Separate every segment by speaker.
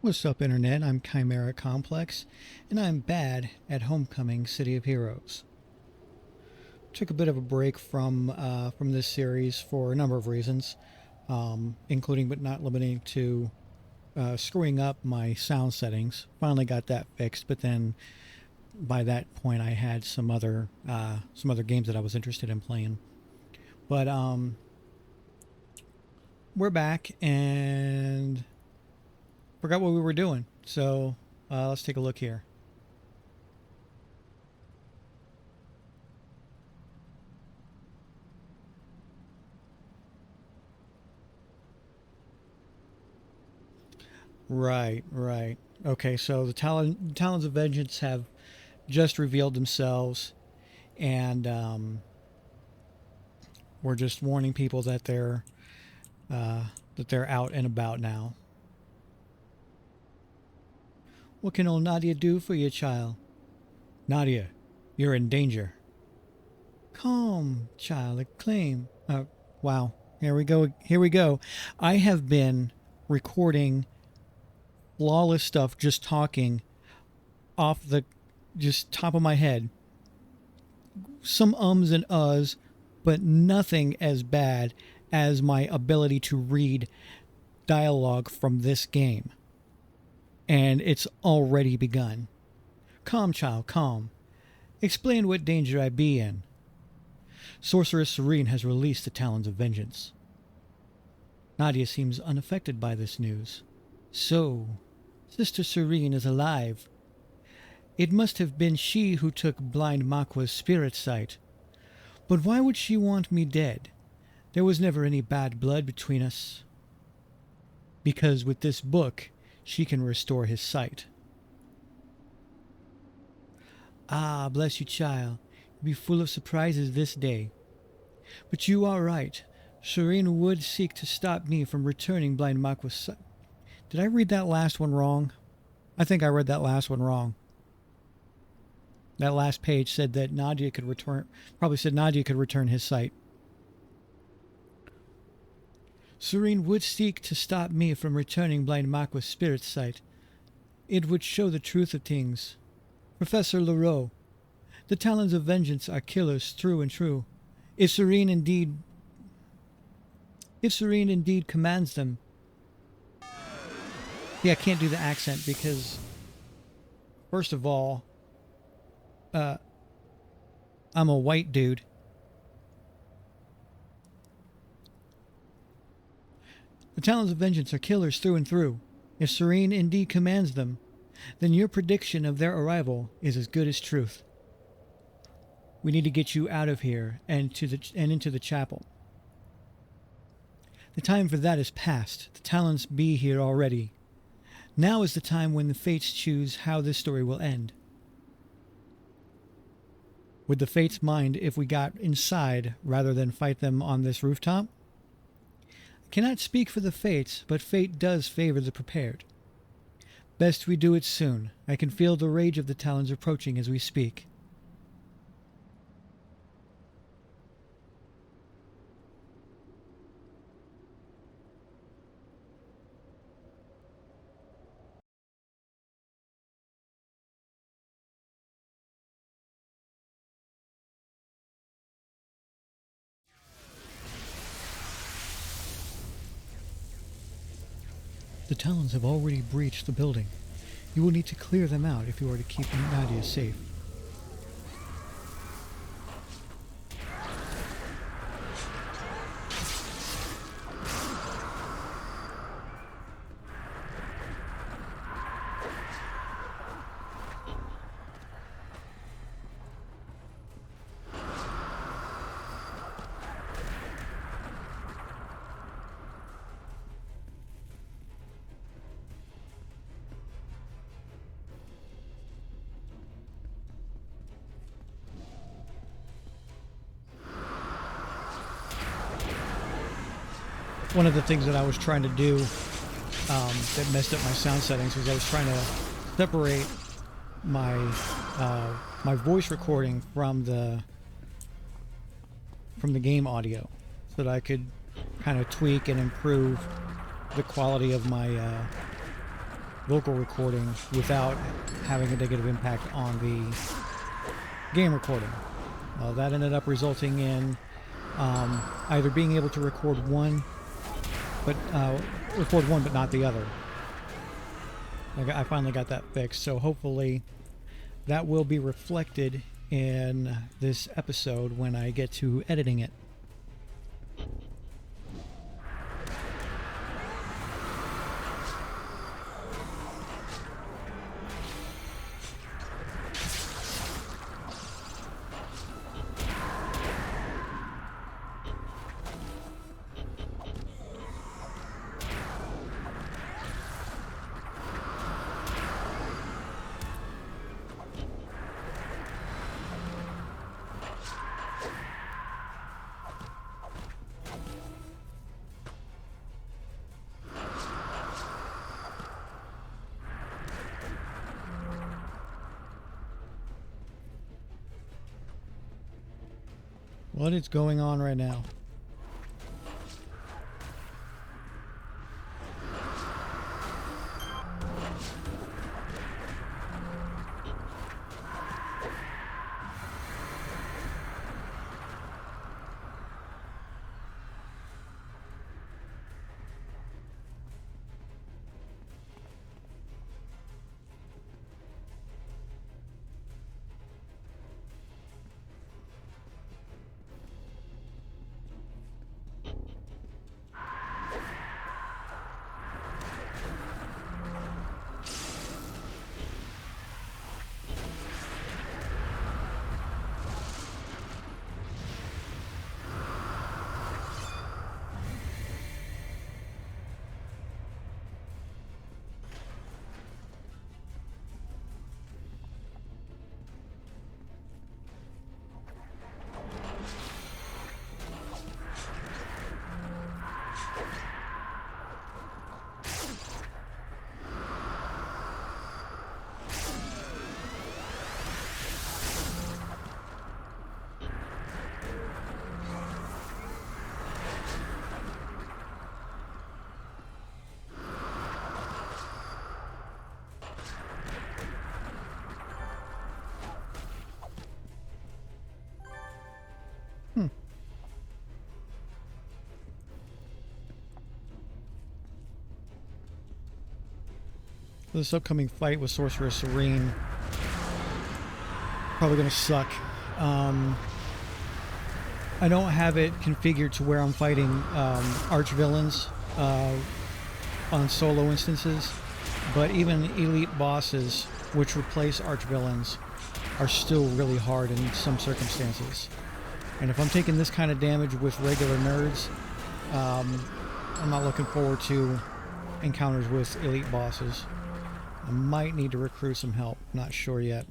Speaker 1: What's up, Internet? I'm Chimera Complex, and I'm bad at Homecoming: City of Heroes. Took a bit of a break from this series for a number of reasons, including but not limiting to screwing up my sound settings. Finally got that fixed, but then by that point I had some other games that I was interested in playing. But we're back and forgot what we were doing. So let's take a look here. Right, right. Okay, so the Talons of Vengeance have just revealed themselves, and we're just warning people that they're out and about now. What can old Nadia do for you, child? Nadia, you're in danger. Calm, child, exclaim. Wow, here we go. Here we go. I have been recording flawless stuff, just talking off the just top of my head. Some ums and uhs, but nothing as bad as my ability to read dialogue from this game. And it's already begun. Calm, child, calm. Explain what danger I be in. Sorceress Serene has released the Talons of Vengeance. Nadia seems unaffected by this news. So, Sister Serene is alive. It must have been she who took blind Makwa's spirit sight. But why would she want me dead? There was never any bad blood between us. Because with this book, she can restore his sight. Ah, bless you, child. You'll be full of surprises this day. But you are right. Serene would seek to stop me from returning blind Makwa's sight. Did I read that last one wrong? I think I read that last one wrong. That last page said that Nadia could return, probably said Nadia could return his sight. Serene would seek to stop me from returning blind Makwa's spirit sight. It would show the truth of things. Professor Lareaux, the Talons of Vengeance are killers through and through. If Serene indeed commands them. Yeah, I can't do the accent because, first of all, I'm a white dude. The Talons of Vengeance are killers through and through. If Serene indeed commands them, then your prediction of their arrival is as good as truth. We need to get you out of here and into the chapel. The time for that is past. The Talons be here already. Now is the time when the fates choose how this story will end. Would the fates mind if we got inside rather than fight them on this rooftop? I cannot speak for the fates, but fate does favor the prepared. Best we do it soon. I can feel the rage of the Talons approaching as we speak. The Talons have already breached the building. You will need to clear them out if you are to keep Nadia safe. One of the things that I was trying to do that messed up my sound settings was I was trying to separate my my voice recording from the game audio so that I could kind of tweak and improve the quality of vocal recording without having a negative impact on the game recording. That ended up resulting in either being able to record one but not the other. I finally got that fixed, so hopefully that will be reflected in this episode when I get to editing it. What is going on right now? This upcoming fight with Sister Serene probably going to suck. I don't have it configured to where I'm fighting arch-villains on solo instances, but even elite bosses, which replace arch-villains, are still really hard in some circumstances. And if I'm taking this kind of damage with regular nerds, I'm not looking forward to encounters with elite bosses. I might need to recruit some help, not sure yet.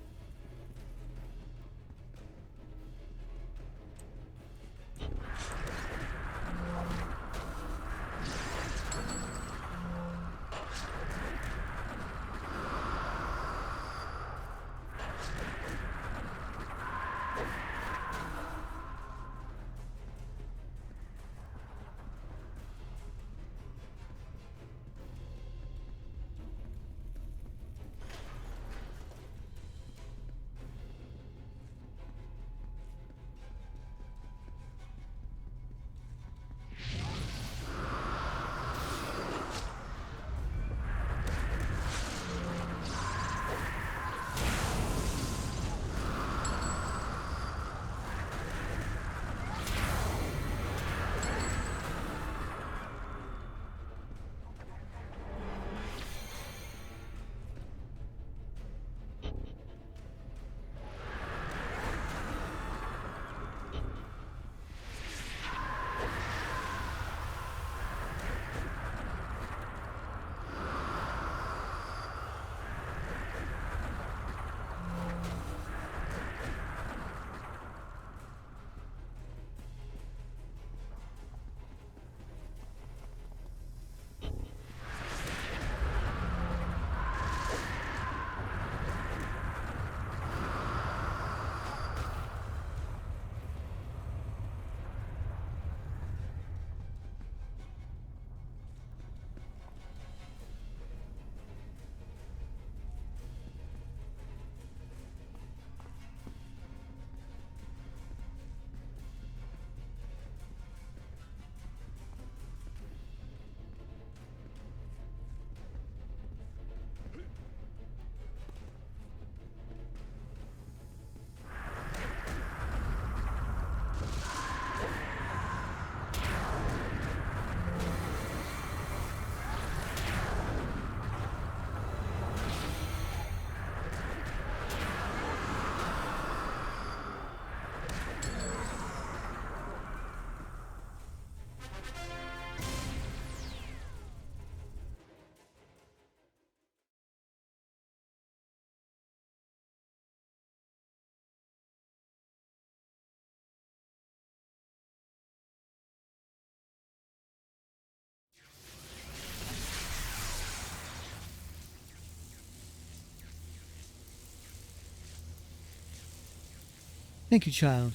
Speaker 1: Thank you, child.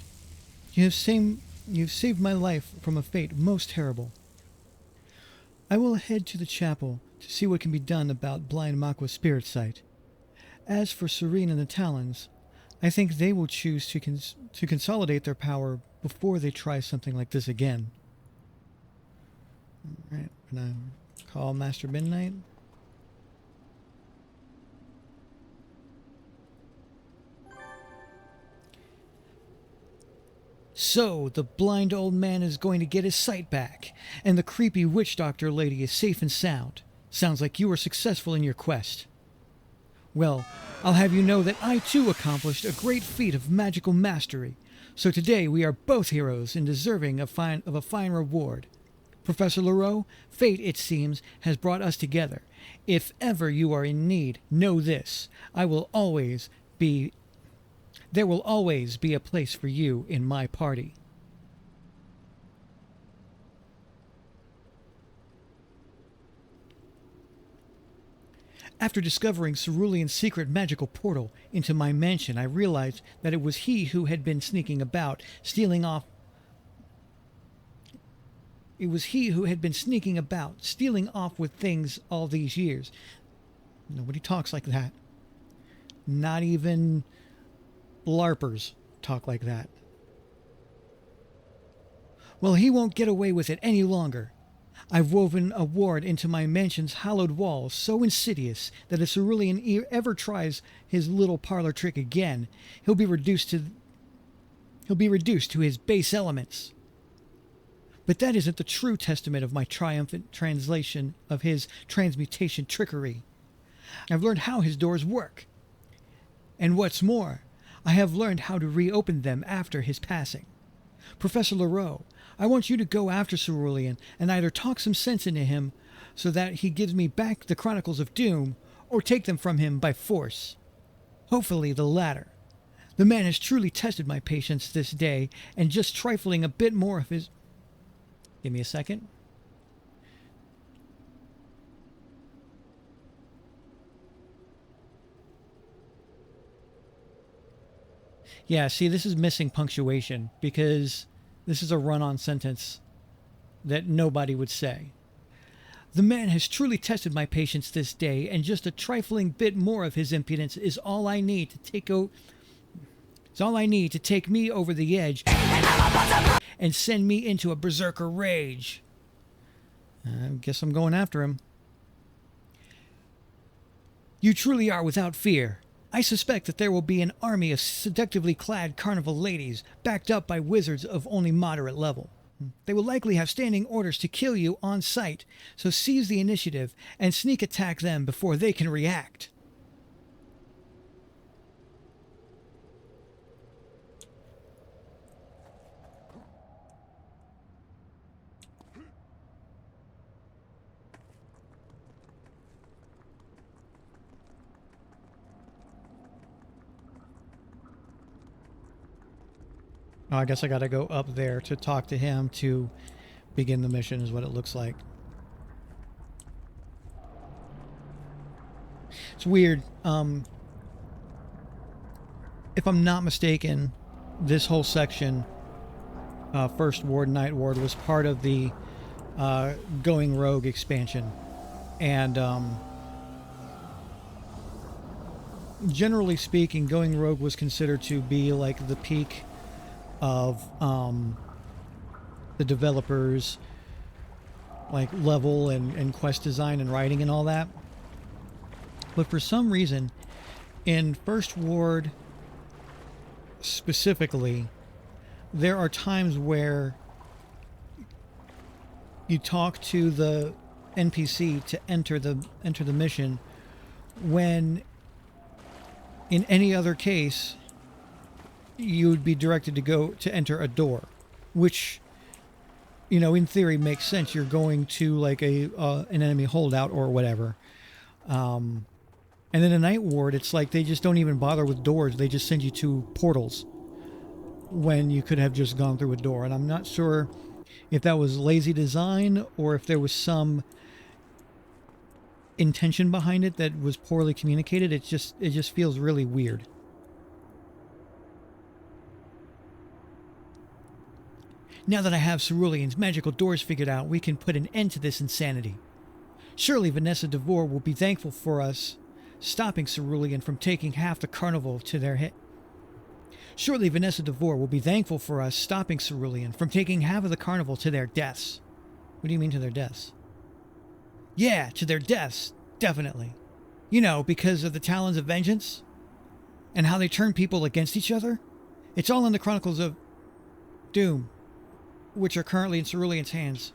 Speaker 1: You've saved my life from a fate most terrible. I will head to the chapel to see what can be done about blind Makwa's spirit sight. As for Serene and the Talons, I think they will choose to consolidate their power before they try something like this again. Alright, I'm gonna call Master Midnight. So, the blind old man is going to get his sight back, and the creepy witch doctor lady is safe and sound. Sounds like you were successful in your quest. Well, I'll have you know that I too accomplished a great feat of magical mastery, so today we are both heroes and deserving of a fine reward. Professor Lareaux, fate, it seems, has brought us together. If ever you are in need, know this. There will always be a place for you in my party. After discovering Cerulean's secret magical portal into my mansion, I realized that it was he who had been sneaking about, stealing off with things all these years. Nobody talks like that. Not even LARPers talk like that. Well, he won't get away with it any longer. I've woven a ward into my mansion's hallowed walls so insidious that if Cerulean ever tries his little parlor trick again, he'll be reduced to his base elements. But that isn't the true testament of my triumphant translation of his transmutation trickery. I've learned how his doors work. And what's more, I have learned how to reopen them after his passing. Professor Lareaux, I want you to go after Cerulean and either talk some sense into him so that he gives me back the Chronicles of Doom, or take them from him by force. Hopefully the latter. The man has truly tested my patience this day, and just trifling a bit more of his... Give me a second. Yeah, see, this is missing punctuation because this is a run-on sentence that nobody would say. The man has truly tested my patience this day, and just a trifling bit more of his impudence is all I need to take me over the edge and send me into a berserker rage. I guess I'm going after him. You truly are without fear. I suspect that there will be an army of seductively clad carnival ladies, backed up by wizards of only moderate level. They will likely have standing orders to kill you on sight, so seize the initiative and sneak attack them before they can react. Oh, I guess I gotta go up there to talk to him to begin the mission, is what it looks like. It's weird. If I'm not mistaken, this whole section, First Ward, Night Ward, was part of the Going Rogue expansion. And generally speaking, Going Rogue was considered to be like the peak of the developers, like level and quest design and writing and all that. But for some reason, in First Ward specifically, there are times where you talk to the NPC to enter the mission, when in any other case you would be directed to go to enter a door, which, you know, in theory makes sense. You're going to like an enemy holdout or whatever. And in a Night Ward, it's like they just don't even bother with doors. They just send you to portals when you could have just gone through a door. And I'm not sure if that was lazy design or if there was some intention behind it that was poorly communicated. It just feels really weird. Now that I have Cerulean's magical doors figured out, we can put an end to this insanity. Surely Vanessa DeVore will be thankful for us stopping Cerulean from taking half the carnival to their hit. Surely Vanessa DeVore will be thankful for us stopping Cerulean from taking half of the carnival to their deaths. What do you mean to their deaths? Yeah, to their deaths, definitely. You know, because of the Talons of Vengeance and how they turn people against each other. It's all in the Chronicles of Doom, which are currently in Cerulean's hands.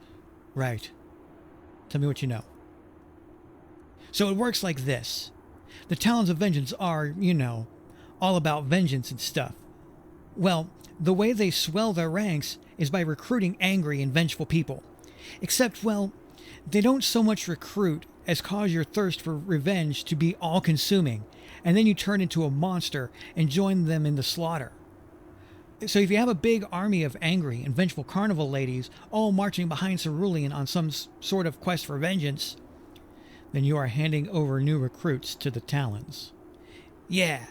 Speaker 1: Right. Tell me what you know. So it works like this. The Talons of Vengeance are, you know, all about vengeance and stuff. Well, the way they swell their ranks is by recruiting angry and vengeful people. Except, well, they don't so much recruit as cause your thirst for revenge to be all-consuming, and then you turn into a monster and join them in the slaughter. So if you have a big army of angry and vengeful carnival ladies all marching behind Cerulean on some sort of quest for vengeance, then you are handing over new recruits to the Talons. Yeah,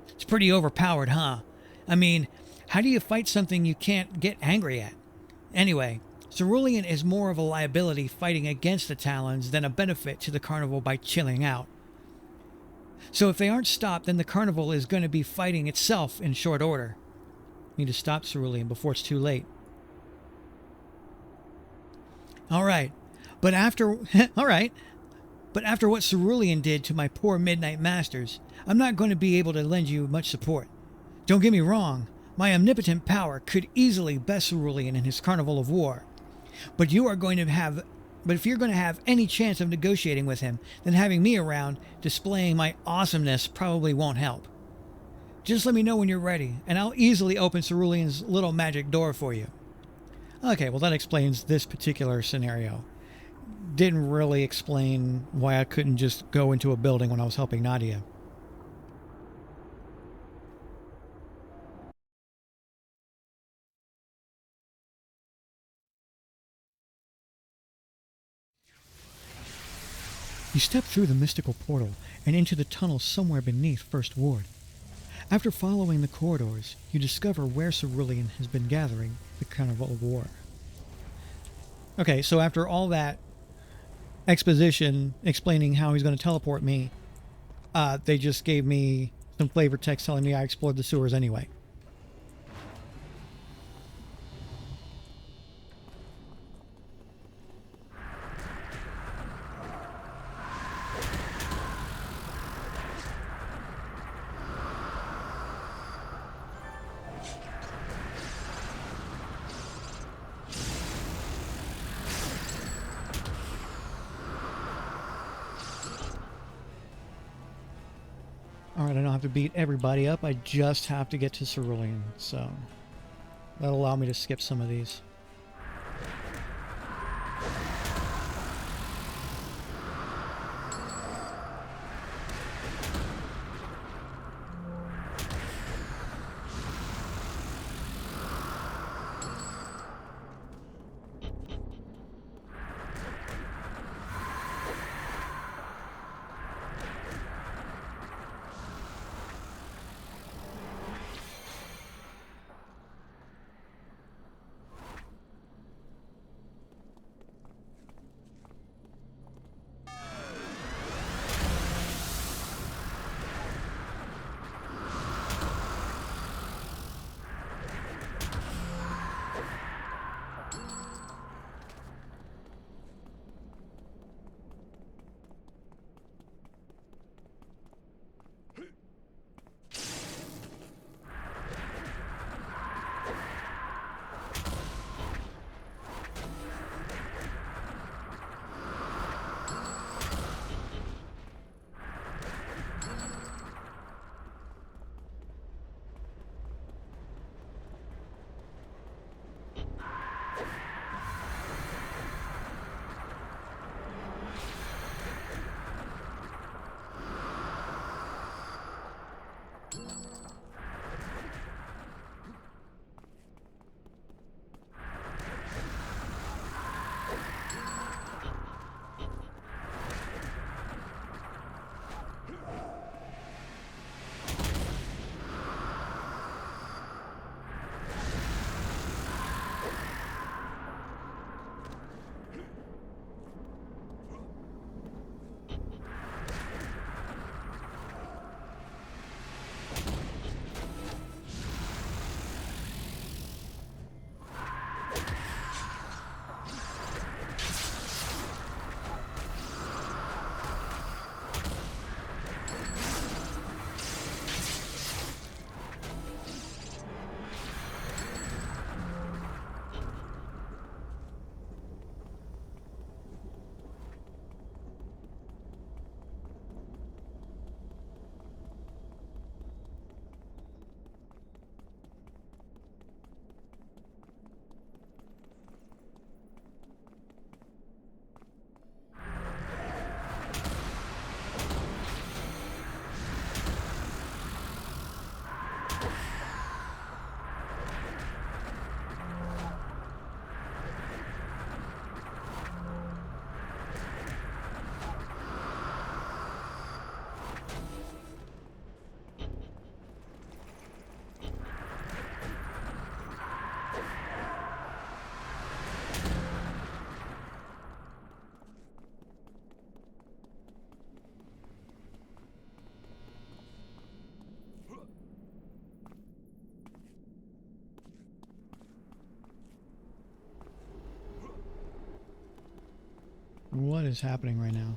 Speaker 1: it's pretty overpowered, huh? I mean, how do you fight something you can't get angry at? Anyway, Cerulean is more of a liability fighting against the Talons than a benefit to the carnival by chilling out. So if they aren't stopped, then the carnival is going to be fighting itself in short order. We need to stop Cerulean before it's too late. Alright, but after what Cerulean did to my poor Midnight Masters, I'm not going to be able to lend you much support. Don't get me wrong, my omnipotent power could easily best Cerulean in his Carnival of War. But if you're going to have any chance of negotiating with him, then having me around displaying my awesomeness probably won't help. Just let me know when you're ready, and I'll easily open Cerulean's little magic door for you. Okay, well that explains this particular scenario. Didn't really explain why I couldn't just go into a building when I was helping Nadia. You step through the mystical portal and into the tunnel somewhere beneath First Ward. After following the corridors, you discover where Cerulean has been gathering the Carnival of War. Okay, so after all that exposition explaining how he's going to teleport me, they just gave me some flavor text telling me I explored the sewers anyway. Alright, I don't have to beat everybody up, I just have to get to Cerulean, so that'll allow me to skip some of these. What is happening right now?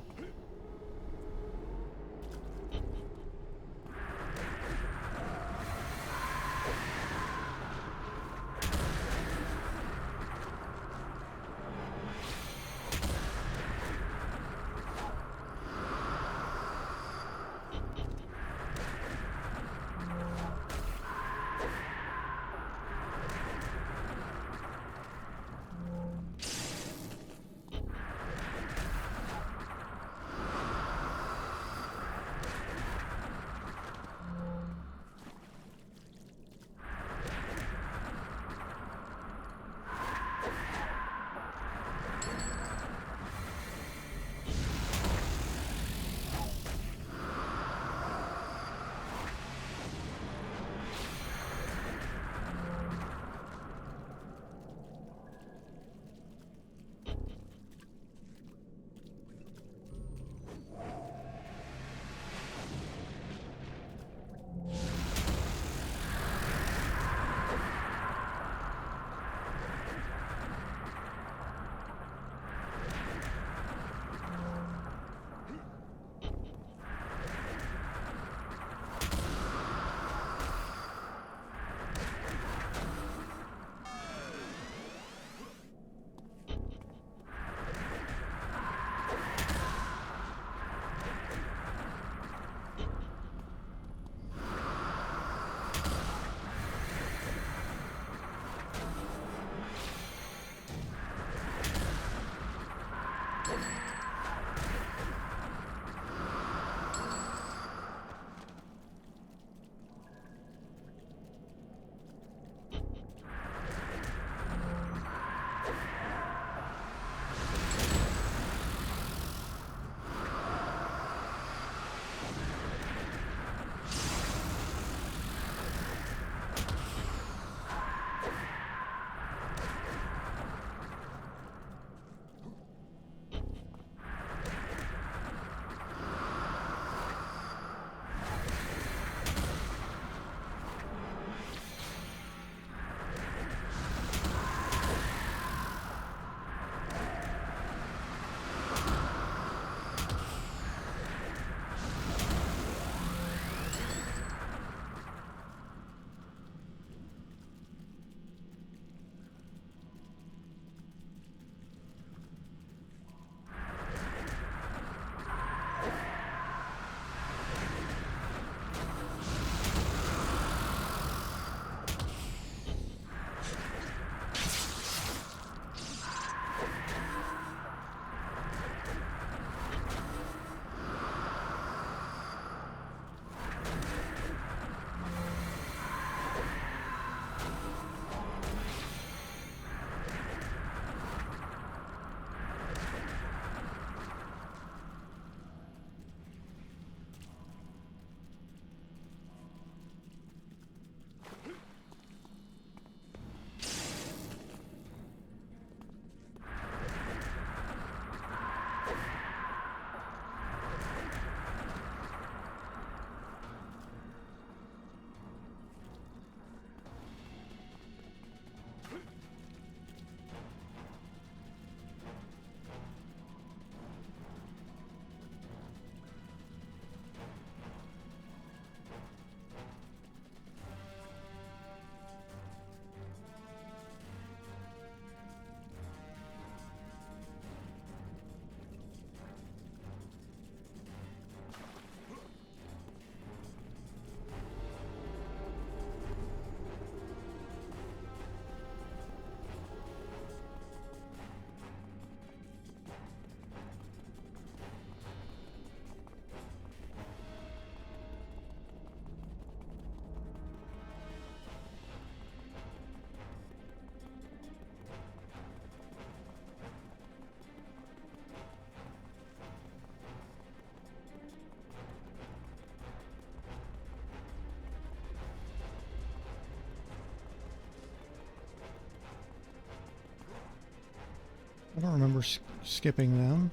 Speaker 1: I don't remember skipping them.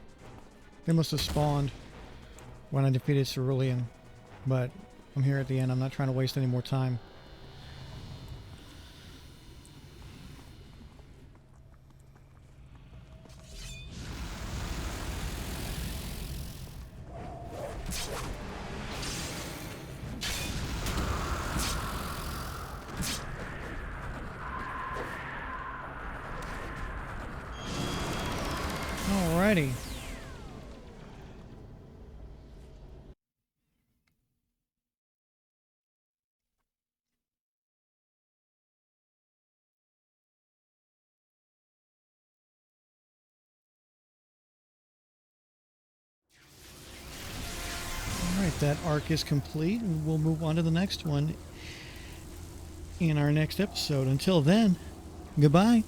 Speaker 1: They must have spawned when I defeated Cerulean. But I'm here at the end. I'm not trying to waste any more time. Alrighty. Alright, that arc is complete, and we'll move on to the next one in our next episode. Until then, goodbye.